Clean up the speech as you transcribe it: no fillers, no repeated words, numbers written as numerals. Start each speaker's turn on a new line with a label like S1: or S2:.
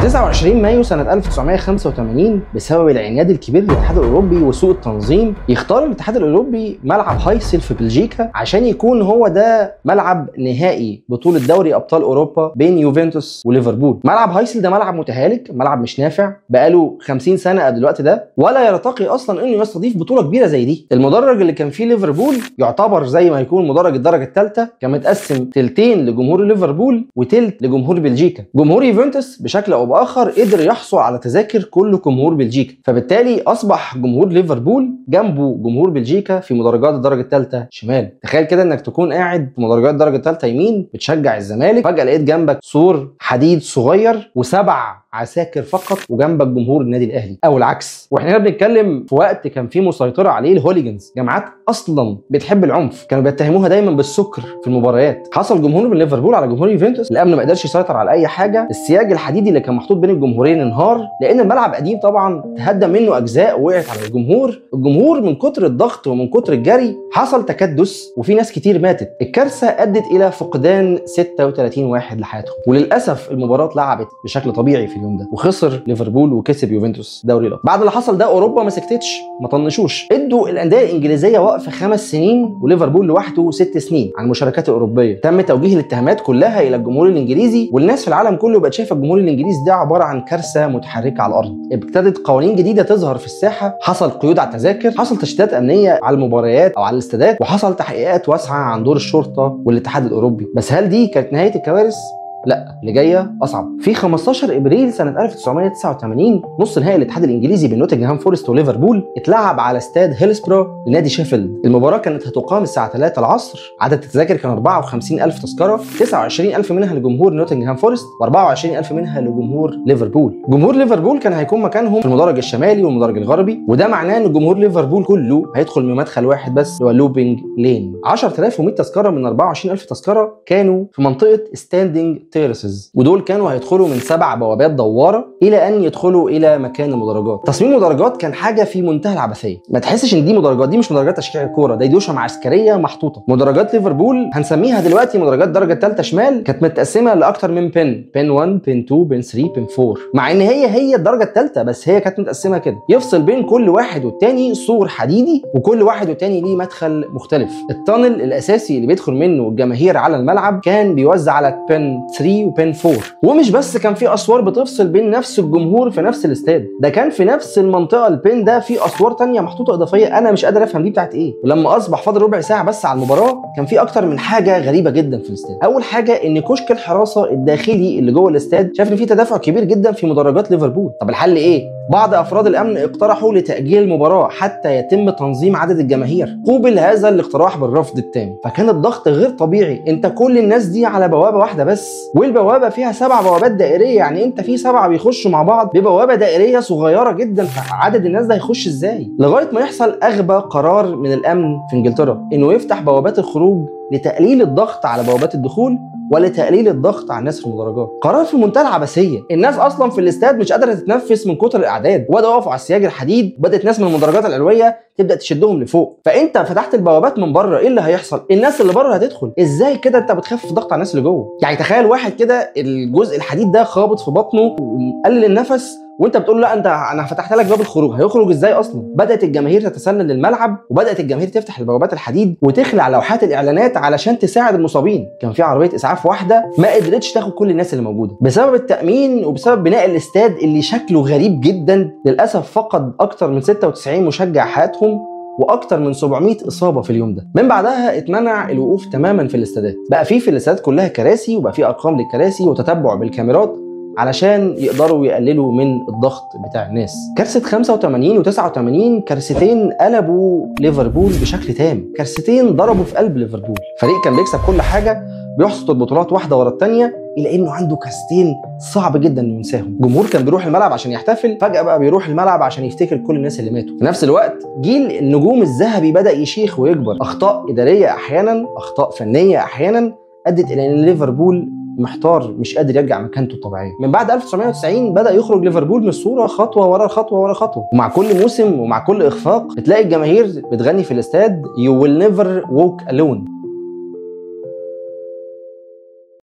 S1: 29 مايو سنة 1985 بسبب العناد الكبير للاتحاد الأوروبي وسوء التنظيم يختار الاتحاد الأوروبي ملعب هايسل في بلجيكا عشان يكون هو ده ملعب نهائي بطولة دوري أبطال أوروبا بين يوفنتوس وليفربول. ملعب هايسل ده ملعب متهالك، ملعب مش نافع، بقاله 50 سنة قبل الوقت ده، ولا يرتقي أصلا إنه يستضيف بطولة كبيرة زي دي. المدرج اللي كان فيه ليفربول يعتبر زي ما يكون مدرج الدرجة الثالثة، كان متقسم تلتين لجمهور ليفربول وتلت لجمهور بلجيكا. جمهور يوفنتوس بشكل أو بآخر قدر يحصل على تذاكر كل جمهور بلجيكا، فبالتالي أصبح جمهور ليفربول جنبه جمهور بلجيكا في مدرجات الدرجة الثالثة شمال. تخيل كده إنك تكون قاعد في مدرجات الدرجة الثالثة يمين بتشجع الزمالك، فجأة لقيت جنبك سور حديد صغير وسبع عساكر فقط وجنبك جمهور النادي الاهلي، او العكس. واحنا هنا بنتكلم في وقت كان فيه مسيطره عليه الهوليجنز، جماعات اصلا بتحب العنف، كانوا بيتهموها دايما بالسكر في المباريات. حصل جمهور من ليفربول على جمهور يوفنتوس، الامن ما قدرش يسيطر على اي حاجه، السياج الحديدي اللي كان محطوط بين الجمهورين انهار لان الملعب قديم طبعا، تهدم منه اجزاء ووقعت على الجمهور من كتر الضغط ومن كتر الجري حصل تكدس وفي ناس كتير ماتت. الكارثه ادت الى فقدان 36 واحد لحياتهم، وللاسف المباراه اتلعبت بشكل طبيعي في اليوم ده وخسر ليفربول وكسب يوفنتوس دوري الابطال. بعد اللي حصل ده اوروبا ما سكتتش، ما طنشوش، ادوا الانديه الانجليزيه وقف 5 سنين وليفربول لوحده 6 سنين عن المشاركات الاوروبيه. تم توجيه الاتهامات كلها الى الجمهور الانجليزي، والناس في العالم كله بقت شايفه الجمهور الانجليزي ده عباره عن كارثه متحركه على الارض. ابتدت قوانين جديده تظهر في الساحه، حصل قيود على التذاكر، حصل تشديدات امنيه على المباريات او على الاستادات، وحصل تحقيقات واسعه عن دور الشرطه والاتحاد الاوروبي. بس هل دي كانت نهايه الكوارث؟ لا، اللي جايه اصعب. في 15 ابريل سنه 1989 نص نهائي الاتحاد الانجليزي بين نوتنغهام فورست وليفربول اتلعب على استاد هيلسبرو لنادي شيفيلد. المباراه كانت هتقام الساعه 3 العصر، عدد التذاكر كان 54,000 تذكره، 29,000 منها لجمهور نوتنغهام فورست و24,000 منها لجمهور ليفربول. جمهور ليفربول كان هيكون مكانهم في المدرج الشمالي والمدرج الغربي، وده معناه ان جمهور ليفربول كله هيدخل من مدخل واحد بس اللي هو لوبينج لين. 10,100 تذكره من 24,000 تذكره كانوا في منطقه ستاندينج تيرسز، ودول كانوا هيدخلوا من 7 بوابات دواره الى ان يدخلوا الى مكان المدرجات. تصميم المدرجات كان حاجه في منتهى العبثيه، ما تحسش ان دي مدرجات، دي مش مدرجات تشجيع الكوره، دي دوشه عسكريه محطوطه. مدرجات ليفربول هنسميها دلوقتي مدرجات الدرجه الثالثه شمال، كانت متقسمه لاكتر من بين 1 بين 2 بين 3 بين 4، مع ان هي الدرجه الثالثه بس هي كانت متقسمه كده، يفصل بين كل واحد والتاني سور حديدي وكل واحد والتاني ليه مدخل مختلف. التانل الاساسي اللي بيدخل منه الجماهير على الملعب كان بيوزع على بين 3 وبين 4، ومش بس كان في اسوار بتفصل بين نفس الجمهور في نفس الاستاد، ده كان في نفس المنطقه البين ده في اسوار تانية محطوطه اضافيه انا مش قادر افهم دي بتاعت ايه. ولما اصبح فاضل ربع ساعه بس على المباراه كان في اكتر من حاجه غريبه جدا في الاستاد. اول حاجه ان كشك الحراسه الداخلي اللي جوه الاستاد شاف ان في تدافع كبير جدا في مدرجات ليفربول. طب الحل ايه؟ بعض افراد الامن اقترحوا لتاجيل المباراه حتى يتم تنظيم عدد الجماهير، قوبل هذا الاقتراح بالرفض التام، فكان الضغط غير طبيعي. انت كل الناس دي على بوابه واحده بس، والبوابه فيها 7 بوابات دائريه، يعني انت في 7 بيخشوا مع بعض ببوابه دائريه صغيره جدا، فعدد الناس ده هيخش ازاي؟ لغايه ما يحصل اغبى قرار من الامن في انجلترا انه يفتح بوابات الخروج لتقليل الضغط على بوابات الدخول ولتقليل الضغط على الناس في المدرجات. قرار في منتهى العبثيه، الناس اصلا في الاستاد مش قادره تتنفس من كتر الاعداد، وبداوا يقفوا على السياج الحديد، بدات ناس من المدرجات العلويه تبدا تشدهم لفوق، فانت فتحت البوابات من بره، ايه اللي هيحصل؟ الناس اللي بره هتدخل ازاي؟ كده انت بتخفف ضغط على الناس اللي جوه. يعني تخيل واحد كده الجزء الحديد ده خابط في بطنه ومقلل النفس، وانت بتقول له لا انا فتحت لك باب الخروج، هيخرج ازاي اصلا؟ بدات الجماهير تتسلل للملعب، وبدات الجماهير تفتح البوابات الحديد وتخلع لوحات الاعلانات علشان تساعد المصابين. كان في عربيه اسعاف واحده ما قدرتش تاخد كل الناس اللي موجوده بسبب التامين وبسبب بناء الاستاد اللي شكله غريب جدا. للاسف فقد اكتر من 96 مشجع حياتهم واكتر من 700 اصابه في اليوم ده. من بعدها اتمنع الوقوف تماما في الاستادات، بقى في الاستادات كلها كراسي، وبقى في ارقام للكراسي وتتبع بالكاميرات علشان يقدروا يقللوا من الضغط بتاع الناس. كارثه 85 و89 كارثتين قلبوا ليفربول بشكل تام، كارثتين ضربوا في قلب ليفربول. فريق كان بيكسب كل حاجه، بيحصد البطولات واحده ورا الثانيه، الا انه عنده كارثتين صعب جدا انه ينساهم. جمهور كان بيروح الملعب عشان يحتفل، فجاه بقى بيروح الملعب عشان يفتكر كل الناس اللي ماتوا. في نفس الوقت جيل النجوم الذهبي بدا يشيخ ويكبر، اخطاء اداريه احيانا، اخطاء فنيه احيانا ادت الى ان ليفربول محتار مش قادر يرجع مكانته الطبيعيه. من بعد 1990 بدا يخرج ليفربول من الصوره خطوه ورا خطوه ورا خطوه، ومع كل موسم ومع كل اخفاق بتلاقي الجماهير بتغني في الاستاد You will never walk alone،